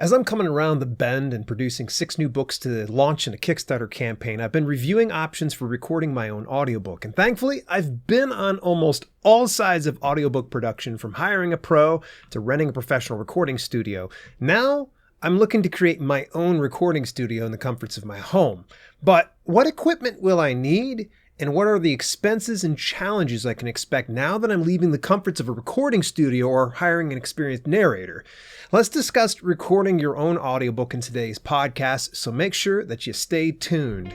As I'm coming around the bend and producing 6 new books to launch in a Kickstarter campaign, I've been reviewing options for recording my own audiobook. And thankfully, I've been on almost all sides of audiobook production, from hiring a pro to renting a professional recording studio. Now, I'm looking to create my own recording studio in the comforts of my home. But what equipment will I need? And what are the expenses and challenges I can expect now that I'm leaving the comforts of a recording studio or hiring an experienced narrator? Let's discuss recording your own audiobook in today's podcast, so make sure that you stay tuned.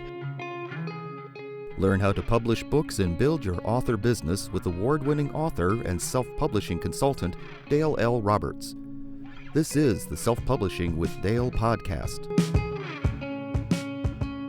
Learn how to publish books and build your author business with award-winning author and self-publishing consultant Dale L. Roberts. This is the Self-Publishing with Dale podcast.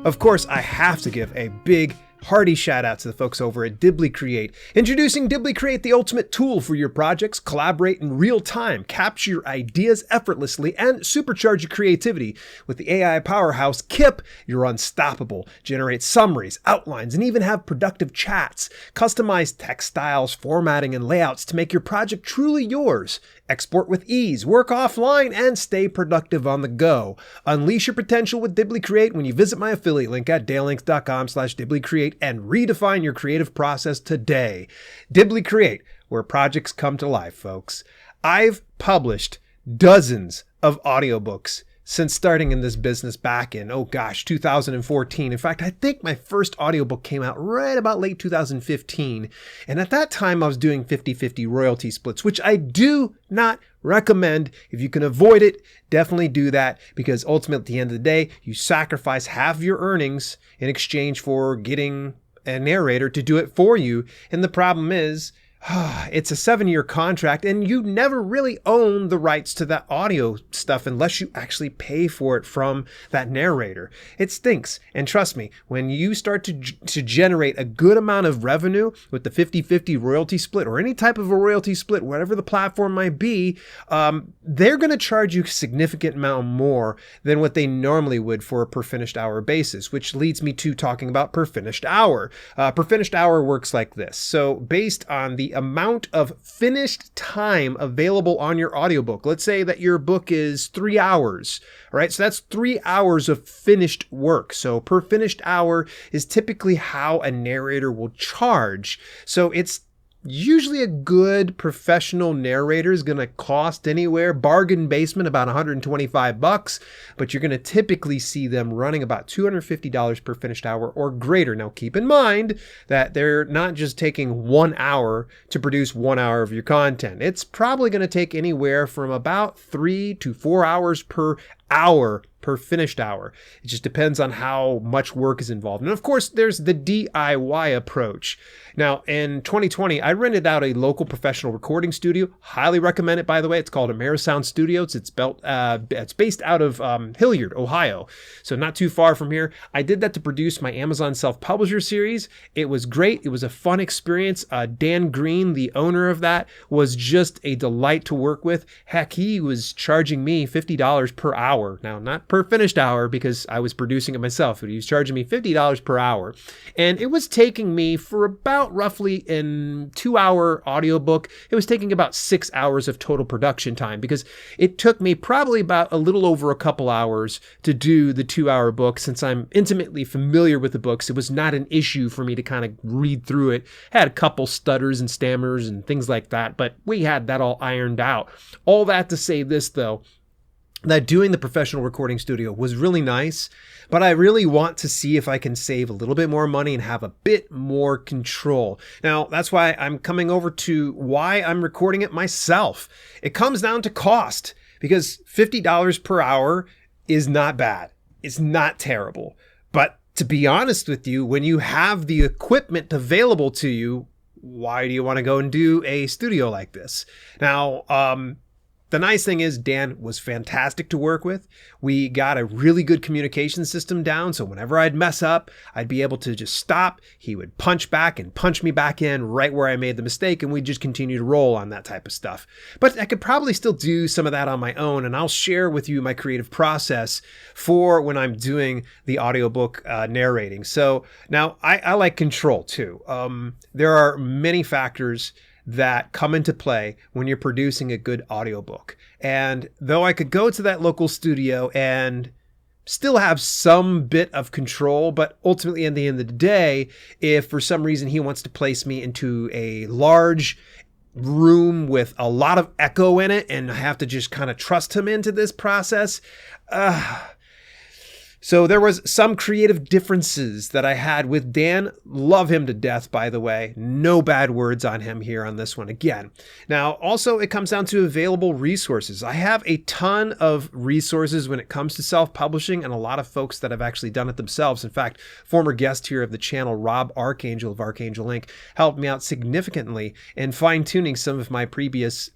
Of course, I have to give a big hearty shout out to the folks over at Dibbly Create. Introducing Dibbly Create, the ultimate tool for your projects. Collaborate in real time, capture your ideas effortlessly, and supercharge your creativity. With the AI powerhouse Kip, you're unstoppable. Generate summaries, outlines, and even have productive chats. Customize text styles, formatting, and layouts to make your project truly yours. Export with ease, work offline, and stay productive on the go. Unleash your potential with Dibbly Create when you visit my affiliate link at dalelinks.com/DibblyCreate and redefine your creative process today. Dibbly Create, where projects come to life, folks. I've published dozens of audiobooks since starting in this business back in, 2014. In fact, I think my first audiobook came out right about late 2015. And at that time, I was doing 50-50 royalty splits, which I do not recommend. If you can avoid it, definitely do that, because ultimately, at the end of the day, you sacrifice half of your earnings in exchange for getting a narrator to do it for you. And the problem is, it's a 7-year contract, and you never really own the rights to that audio stuff unless you actually pay for it from that narrator. It stinks. And trust me, when you start to generate a good amount of revenue with the 50-50 royalty split, or any type of a royalty split, whatever the platform might be, they're going to charge you a significant amount more than what they normally would for a per finished hour basis, which leads me to talking about per finished hour. Per finished hour works like this. So based on the amount of finished time available on your audiobook. Let's say that your book is 3 hours. All right, so that's 3 hours of finished work. So per finished hour is typically how a narrator will charge. So it's usually a good professional narrator is going to cost anywhere, bargain basement, about $125, but you're going to typically see them running about $250 per finished hour or greater. Now, keep in mind that they're not just taking 1 hour to produce 1 hour of your content. It's probably going to take anywhere from about 3 to 4 hours per hour per finished hour. It just depends on how much work is involved. And of course, there's the DIY approach. Now, in 2020, I rented out a local professional recording studio. Highly recommend it, by the way. It's called Amerisound Studios. It's based out of Hilliard, Ohio. So not too far from here. I did that to produce my Amazon self-publisher series. It was great. It was a fun experience. Dan Green, the owner of that, was just a delight to work with. Heck, he was charging me $50 per hour. Now, not per finished hour, because I was producing it myself, but he was charging me $50 per hour. And it was taking me, for about roughly in 2-hour audiobook, it was taking about 6 hours of total production time, because it took me probably about a little over a couple hours to do the 2-hour book. Since I'm intimately familiar with the books, it was not an issue for me to kind of read through it. Had a couple stutters and stammers and things like that, but we had that all ironed out. All that to say this, though, that doing the professional recording studio was really nice, but I really want to see if I can save a little bit more money and have a bit more control. Now, that's why I'm coming over to why I'm recording it myself. It comes down to cost, because $50 per hour is not bad. It's not terrible. But to be honest with you, when you have the equipment available to you, why do you want to go and do a studio like this? Now, the nice thing is Dan was fantastic to work with. We got a really good communication system down, so whenever I'd mess up, I'd be able to just stop. He would punch back and punch me back in right where I made the mistake, and we'd just continue to roll on that type of stuff. But I could probably still do some of that on my own, and I'll share with you my creative process for when I'm doing the audiobook narrating. So now I like control too. There are many factors that come into play when you're producing a good audiobook. And though I could go to that local studio and still have some bit of control, but ultimately at the end of the day, if for some reason he wants to place me into a large room with a lot of echo in it and I have to just kind of trust him into this process, so there was some creative differences that I had with Dan. Love him to death, by the way. No bad words on him here on this one again. Now, also it comes down to available resources. I have a ton of resources when it comes to self-publishing and a lot of folks that have actually done it themselves. In fact, former guest here of the channel, Rob Archangel of Archangel Inc., helped me out significantly in fine-tuning some of my previous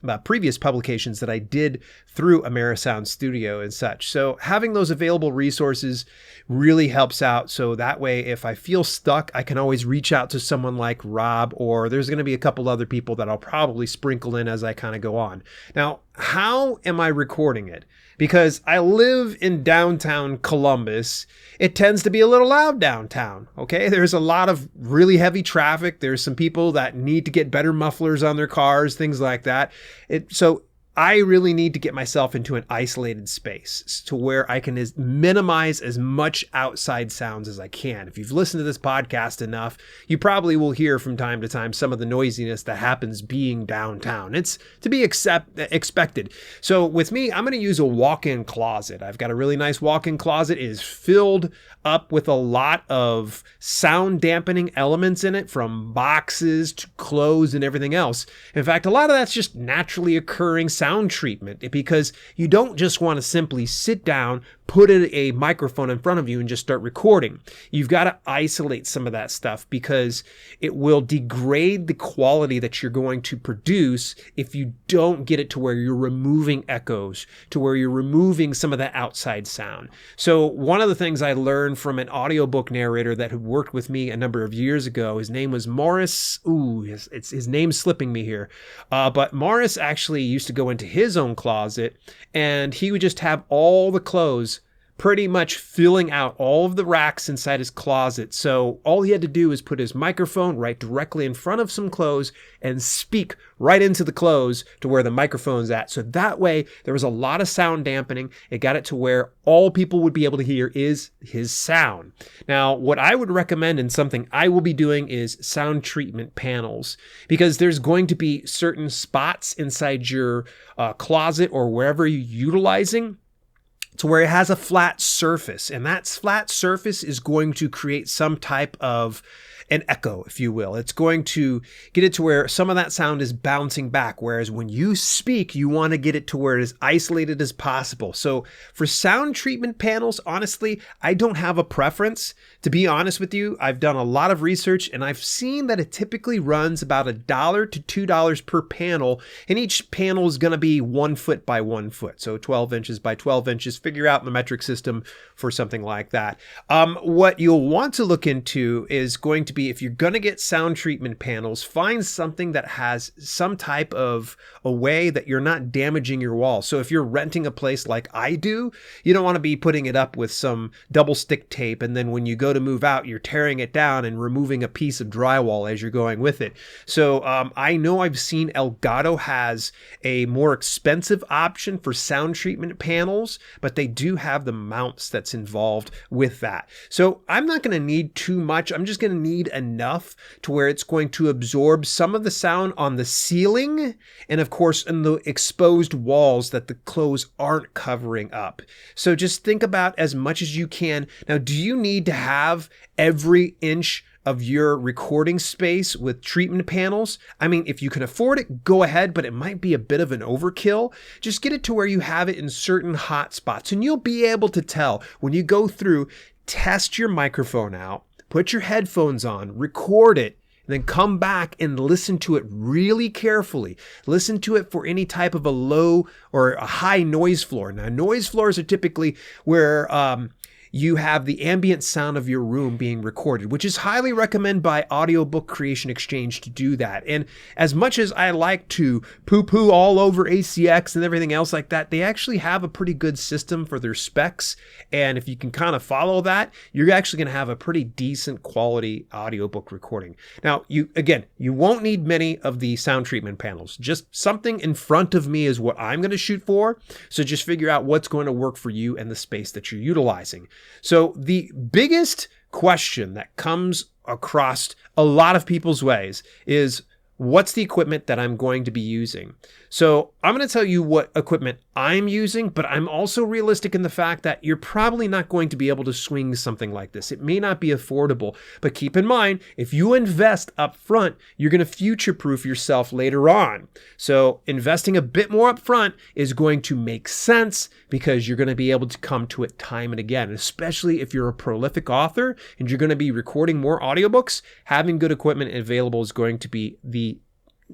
publications that I did through Amerisound Studio and such. So having those available resources really helps out. So that way, if I feel stuck, I can always reach out to someone like Rob, or there's going to be a couple other people that I'll probably sprinkle in as I kind of go on. Now, how am I recording it? Because I live in downtown Columbus. It tends to be a little loud downtown. Okay. There's a lot of really heavy traffic. There's some people that need to get better mufflers on their cars, things like that. So I really need to get myself into an isolated space to where I can minimize as much outside sounds as I can. If you've listened to this podcast enough, you probably will hear from time to time some of the noisiness that happens being downtown. It's to be expected. So with me, I'm going to use a walk-in closet. I've got a really nice walk-in closet. It is filled up with a lot of sound dampening elements in it, from boxes to clothes and everything else. In fact, a lot of that's just naturally occurring sound treatment, because you don't just want to simply sit down, put a microphone in front of you and just start recording. You've got to isolate some of that stuff because it will degrade the quality that you're going to produce if you don't get it to where you're removing echoes, to where you're removing some of that outside sound. So one of the things I learned from an audiobook narrator that had worked with me a number of years ago, his name was Morris. His name's slipping me here. But Morris actually used to go into his own closet and he would just have all the clothes pretty much filling out all of the racks inside his closet. So all he had to do was put his microphone right directly in front of some clothes and speak right into the clothes to where the microphone's at. So that way there was a lot of sound dampening. It got it to where all people would be able to hear is his sound. Now, what I would recommend and something I will be doing is sound treatment panels, because there's going to be certain spots inside your closet or wherever you're utilizing to where it has a flat surface, and that flat surface is going to create some type of an echo, if you will. It's going to get it to where some of that sound is bouncing back, whereas when you speak, you want to get it to where it is isolated as possible. So for sound treatment panels, honestly, I don't have a preference. To be honest with you, I've done a lot of research and I've seen that it typically runs about $1 to $2 per panel, and each panel is going to be 1 foot by 1 foot. So 12 inches by 12 inches. Figure out the metric system for something like that. What you'll want to look into is going to be, if you're going to get sound treatment panels, find something that has some type of a way that you're not damaging your wall. So if you're renting a place like I do, you don't want to be putting it up with some double stick tape, and then when you go to move out, you're tearing it down and removing a piece of drywall as you're going with it. So I know I've seen Elgato has a more expensive option for sound treatment panels, but they do have the mounts that's involved with that. So I'm not going to need too much. I'm just going to need enough to where it's going to absorb some of the sound on the ceiling and of course in the exposed walls that the clothes aren't covering up. So just think about as much as you can. Now, do you need to have every inch of your recording space with treatment panels? I mean, if you can afford it, go ahead, but it might be a bit of an overkill. Just get it to where you have it in certain hot spots, and you'll be able to tell when you go through, test your microphone out, put your headphones on, record it, and then come back and listen to it really carefully. Listen to it for any type of a low or a high noise floor. Now, noise floors are typically where you have the ambient sound of your room being recorded, which is highly recommended by Audiobook Creation Exchange to do that. And as much as I like to poo-poo all over ACX and everything else like that, they actually have a pretty good system for their specs. And if you can kind of follow that, you're actually going to have a pretty decent quality audiobook recording. Now, you won't need many of the sound treatment panels. Just something in front of me is what I'm going to shoot for. So just figure out what's going to work for you and the space that you're utilizing. So the biggest question that comes across a lot of people's ways is, what's the equipment that I'm going to be using? So I'm going to tell you what equipment I'm using, but I'm also realistic in the fact that you're probably not going to be able to swing something like this. It may not be affordable, but keep in mind, if you invest up front, you're going to future-proof yourself later on. So investing a bit more up front is going to make sense because you're going to be able to come to it time and again, especially if you're a prolific author and you're going to be recording more audiobooks. Having good equipment available is going to be the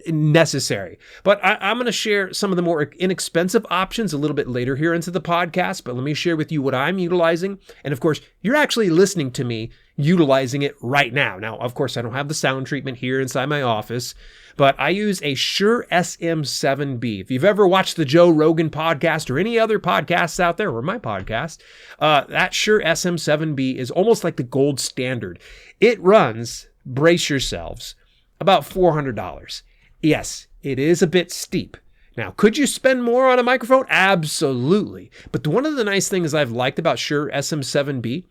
necessary. But I'm going to share some of the more inexpensive options a little bit later here into the podcast, but let me share with you what I'm utilizing. And of course, you're actually listening to me utilizing it right now. Now, of course, I don't have the sound treatment here inside my office, but I use a Shure SM7B. If you've ever watched the Joe Rogan podcast or any other podcasts out there, or my podcast, that Shure SM7B is almost like the gold standard. It runs, brace yourselves, about $400. Yes, it is a bit steep. Now, could you spend more on a microphone? Absolutely. But one of the nice things I've liked about Shure SM7B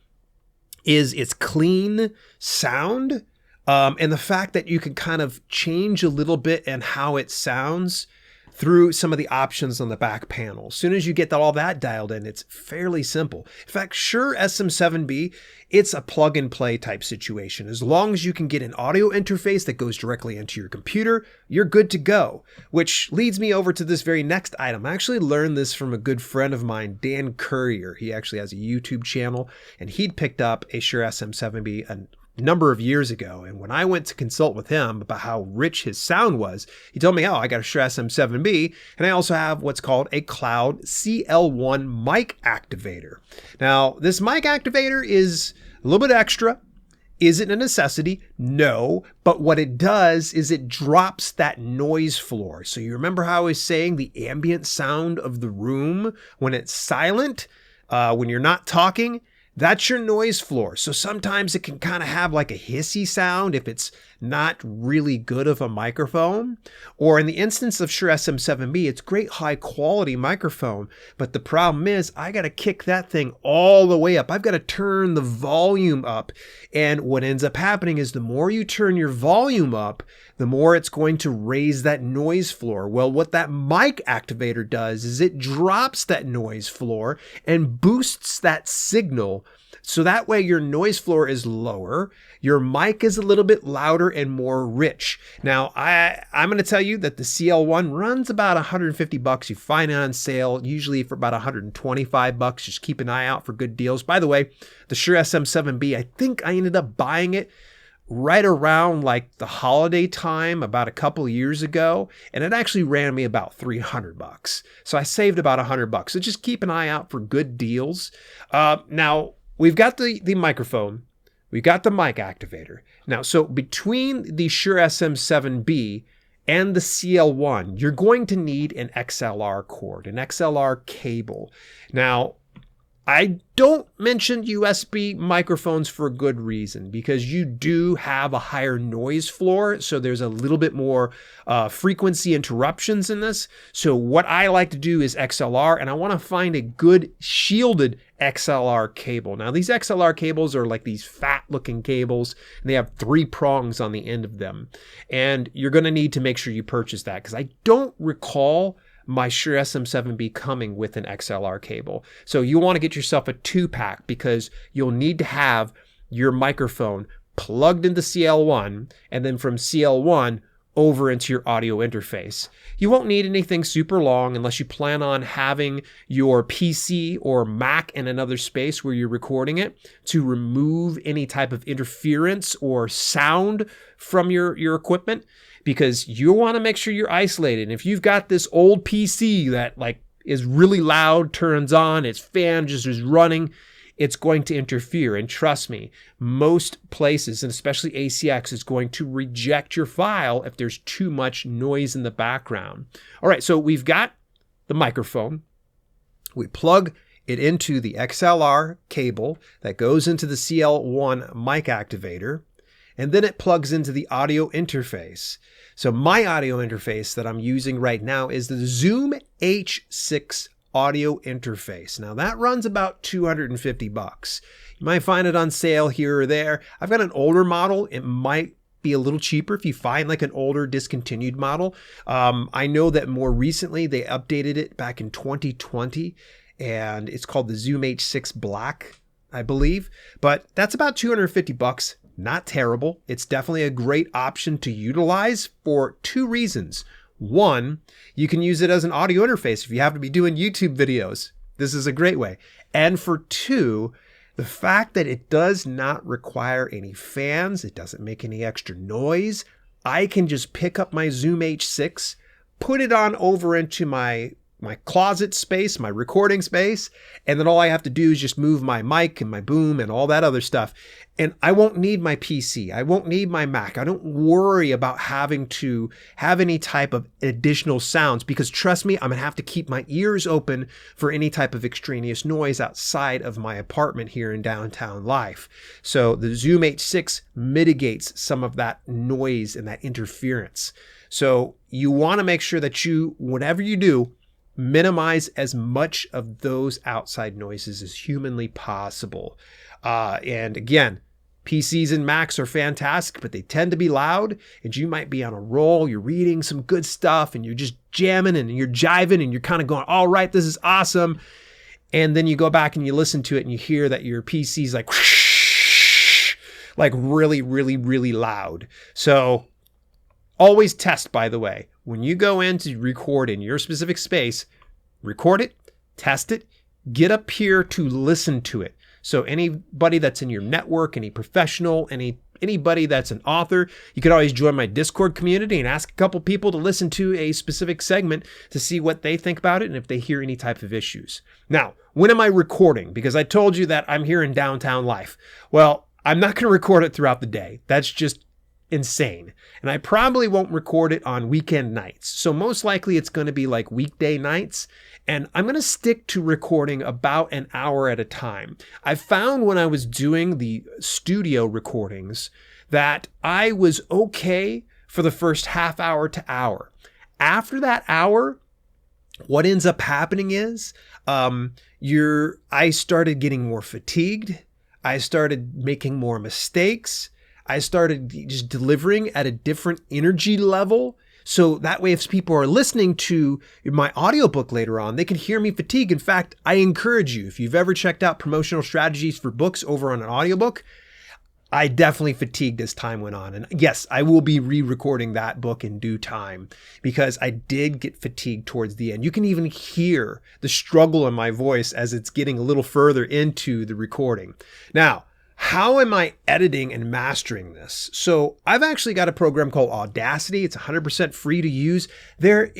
is its clean sound, and the fact that you can kind of change a little bit and how it sounds through some of the options on the back panel. As soon as you get all that dialed in, it's fairly simple. In fact, Shure SM7B, it's a plug and play type situation. As long as you can get an audio interface that goes directly into your computer, you're good to go. Which leads me over to this very next item. I actually learned this from a good friend of mine, Dan Courier. He actually has a YouTube channel, and he'd picked up a Shure SM7B a number of years ago. And when I went to consult with him about how rich his sound was, he told me, oh, I got a Shure SM7B, and I also have what's called a Cloud CL1 mic activator. Now, this mic activator is a little bit extra. Is it a necessity? No. But what it does is it drops that noise floor. So you remember how I was saying the ambient sound of the room when it's silent, when you're not talking? That's your noise floor. So sometimes it can kind of have like a hissy sound if it's not really good of a microphone. Or in the instance of Shure SM7B, it's great high quality microphone. But the problem is I got to kick that thing all the way up. I've got to turn the volume up. And what ends up happening is the more you turn your volume up, the more it's going to raise that noise floor. Well, what that mic activator does is it drops that noise floor and boosts that signal. So that way your noise floor is lower, your mic is a little bit louder and more rich. Now, I'm going to tell you that the CL1 runs about $150. You find it on sale, usually for about $125. Just keep an eye out for good deals. By the way, the Shure SM7B, I think I ended up buying it right around like the holiday time about a couple years ago, and it actually ran me about $300. So I saved about $100. So just keep an eye out for good deals. Now, we've got the microphone, we've got the mic activator. Now, so between the Shure SM7B and the CL1, you're going to need an XLR cord, an XLR cable. Now, I don't mention USB microphones for a good reason, because you do have a higher noise floor, so there's a little bit more frequency interruptions in this. So what I like to do is XLR, and I want to find a good shielded XLR cable. Now, these XLR cables are like these fat looking cables, and they have 3 prongs on the end of them. And you're going to need to make sure you purchase that, because I don't recall my Shure SM7B coming with an XLR cable. So you want to get yourself a 2-pack, because you'll need to have your microphone plugged into CL1, and then from CL1 over into your audio interface. You won't need anything super long unless you plan on having your PC or Mac in another space where you're recording it to remove any type of interference or sound from your equipment, because you want to make sure you're isolated. And if you've got this old PC that like is really loud, turns on, its fan just is running, it's going to interfere. And trust me, most places, and especially ACX, is going to reject your file if there's too much noise in the background. All right, so we've got the microphone. We plug it into the XLR cable that goes into the CL1 mic activator, and then it plugs into the audio interface. So my audio interface that I'm using right now is the Zoom H6 audio interface. Now that runs about $250. You might find it on sale here or there. I've got an older model. It might be a little cheaper if you find like an older discontinued model. I know that more recently they updated it back in 2020, and it's called the Zoom H6 Black, I believe. But that's about $250. Not terrible. It's definitely a great option to utilize for two reasons. One, you can use it as an audio interface if you have to be doing YouTube videos. This is a great way. And for two, the fact that it does not require any fans, it doesn't make any extra noise. I can just pick up my Zoom H6, put it on over into my closet space, my recording space, and then all I have to do is just move my mic and my boom and all that other stuff. And I won't need my PC. I won't need my Mac. I don't worry about having to have any type of additional sounds, because trust me, I'm going to have to keep my ears open for any type of extraneous noise outside of my apartment here in downtown life. So the Zoom H6 mitigates some of that noise and that interference. So you want to make sure that you, whatever you do, minimize as much of those outside noises as humanly possible. And again, PCs and Macs are fantastic, but they tend to be loud, and you might be on a roll. You're reading some good stuff and you're just jamming and you're jiving and you're kind of going, all right, this is awesome. And then you go back and you listen to it and you hear that your PC's like, whoosh, like really, really, really loud. So always test, by the way. When you go in to record in your specific space, record it, test it, get up here to listen to it. So anybody that's in your network, any professional, anybody that's an author, you could always join my Discord community and ask a couple people to listen to a specific segment to see what they think about it and if they hear any type of issues. Now, when am I recording? Because I told you that I'm here in downtown life. Well, I'm not going to record it throughout the day. That's just insane. And I probably won't record it on weekend nights. So most likely it's going to be like weekday nights. And I'm going to stick to recording about an hour at a time. I found when I was doing the studio recordings that I was okay for the first half hour to hour. After that hour, what ends up happening is I started getting more fatigued. I started making more mistakes. I started just delivering at a different energy level. So that way, if people are listening to my audiobook later on, they can hear me fatigue. In fact, I encourage you, if you've ever checked out promotional strategies for books over on an audiobook, I definitely fatigued as time went on. And yes, I will be re-recording that book in due time because I did get fatigued towards the end. You can even hear the struggle in my voice as it's getting a little further into the recording. Now, how am I editing and mastering this? So I've actually got a program called Audacity. It's 100% free to use. There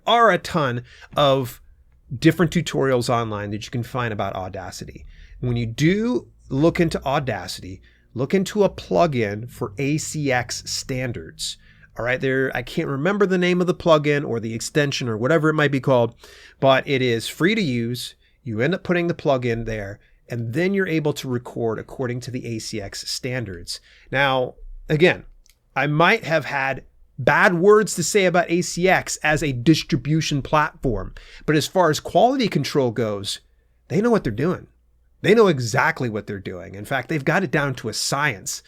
are a ton of different tutorials online that you can find about Audacity. When you do look into Audacity, look into a plugin for ACX standards. All right, I can't remember the name of the plugin or the extension or whatever it might be called, but it is free to use. You end up putting the plugin there, and then you're able to record according to the ACX standards. Now, again, I might have had bad words to say about ACX as a distribution platform, but as far as quality control goes, they know what they're doing. They know exactly what they're doing. In fact, they've got it down to a science.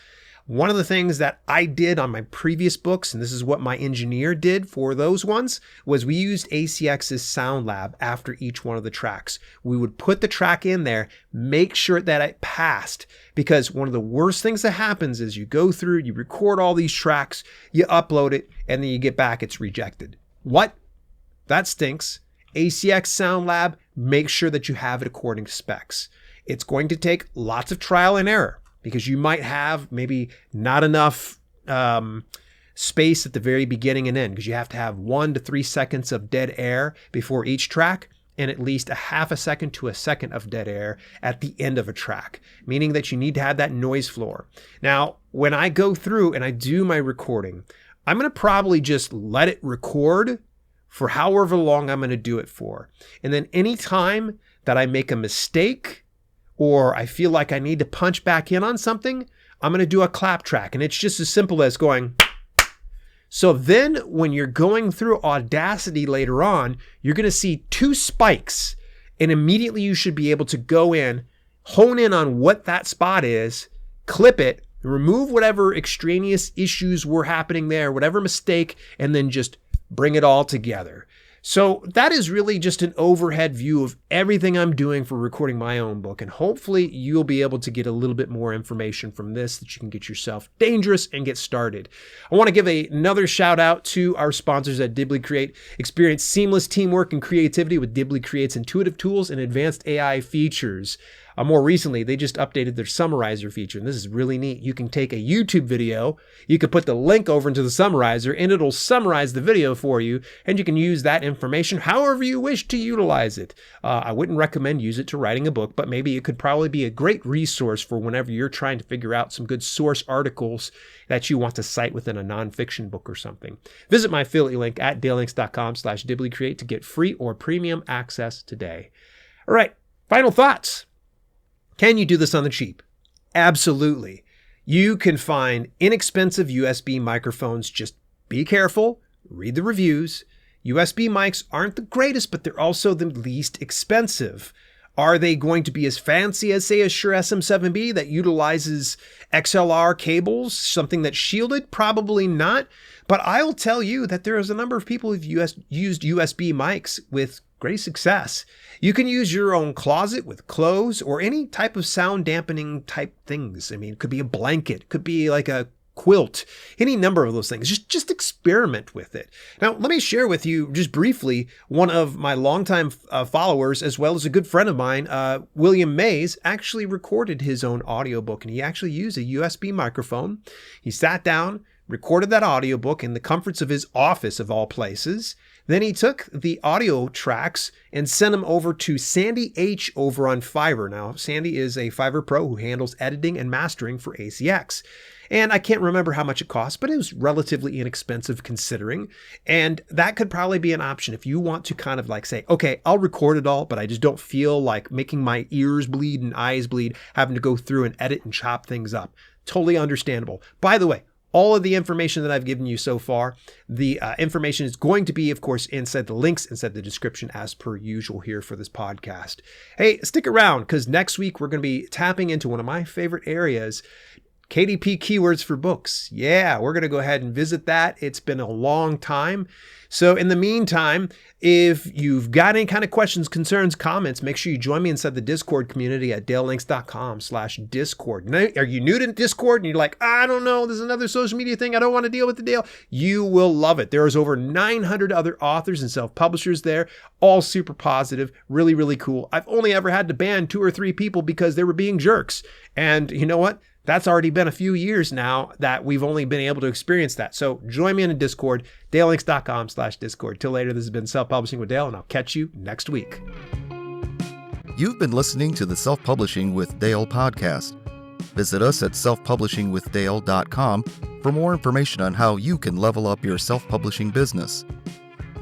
One of the things that I did on my previous books, and this is what my engineer did for those ones, was we used ACX's Sound Lab after each one of the tracks. We would put the track in there, make sure that it passed, because one of the worst things that happens is you go through, you record all these tracks, you upload it, and then you get back, it's rejected. What? That stinks. ACX Sound Lab, make sure that you have it according to specs. It's going to take lots of trial and error, because you might have maybe not enough space at the very beginning and end, because you have to have 1 to 3 seconds of dead air before each track. and at least a half a second to a second of dead air at the end of a track, meaning that you need to have that noise floor. Now, when I go through and I do my recording, I'm going to probably just let it record for however long I'm going to do it for. And then anytime that I make a mistake or I feel like I need to punch back in on something, I'm going to do a clap track. And it's just as simple as going. So then when you're going through Audacity later on, you're going to see 2 spikes, and immediately you should be able to go in, hone in on what that spot is, clip it, remove whatever extraneous issues were happening there, whatever mistake, and then just bring it all together. So that is really just an overhead view of everything I'm doing for recording my own book. And hopefully you'll be able to get a little bit more information from this that you can get yourself dangerous and get started. I want to give another shout out to our sponsors at Dibbly Create. Experience seamless teamwork and creativity with Dibbly Create's intuitive tools and advanced AI features. More recently, they just updated their summarizer feature, and this is really neat. You can take a YouTube video, you can put the link over into the summarizer, and it'll summarize the video for you, and you can use that information however you wish to utilize it. I wouldn't recommend use it to writing a book, but maybe it could probably be a great resource for whenever you're trying to figure out some good source articles that you want to cite within a nonfiction book or something. Visit my affiliate link at dalelinks.com/dibblycreate to get free or premium access today. All right, final thoughts. Can you do this on the cheap? Absolutely. You can find inexpensive USB microphones. Just be careful, read the reviews. USB mics aren't the greatest, but they're also the least expensive. Are they going to be as fancy as, say, a Shure SM7B that utilizes XLR cables, something that's shielded? Probably not. But I'll tell you that there is a number of people who've used USB mics with great success. You can use your own closet with clothes or any type of sound dampening type things. I mean, it could be a blanket, it could be like a quilt, any number of those things. Just experiment with it. Now, let me share with you just briefly, one of my longtime followers, as well as a good friend of mine, William Mays, actually recorded his own audiobook, and he actually used a USB microphone. He sat down, recorded that audiobook in the comforts of his office of all places. Then he took the audio tracks and sent them over to Sandy H over on Fiverr. Now, Sandy is a Fiverr pro who handles editing and mastering for ACX. And I can't remember how much it cost, but it was relatively inexpensive considering. And that could probably be an option if you want to kind of like say, okay, I'll record it all, but I just don't feel like making my ears bleed and eyes bleed, having to go through and edit and chop things up. Totally understandable. By the way, all of the information that I've given you so far, the information is going to be, of course, inside the links, inside the description as per usual here for this podcast. Hey, stick around because next week we're going to be tapping into one of my favorite areas, KDP keywords for books. Yeah, we're going to go ahead and visit that. It's been a long time. So in the meantime, if you've got any kind of questions, concerns, comments, make sure you join me inside the Discord community at dalelinks.com/Discord. Now, are you new to Discord and you're like, I don't know, there's another social media thing, I don't want to deal with the Dale? You will love it. There is over 900 other authors and self-publishers there, all super positive, really, really cool. I've only ever had to ban 2 or 3 people because they were being jerks. And you know what? That's already been a few years now that we've only been able to experience that. So join me in a Discord, dalelinks.com/Discord. Till later, this has been Self-Publishing with Dale, and I'll catch you next week. You've been listening to the Self-Publishing with Dale podcast. Visit us at selfpublishingwithdale.com for more information on how you can level up your self-publishing business.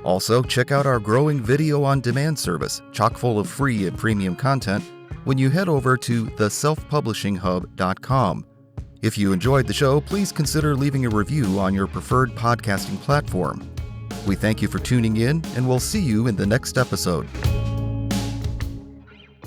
Also, check out our growing video on demand service, chock full of free and premium content, when you head over to theselfpublishinghub.com. If you enjoyed the show, please consider leaving a review on your preferred podcasting platform. We thank you for tuning in, and we'll see you in the next episode.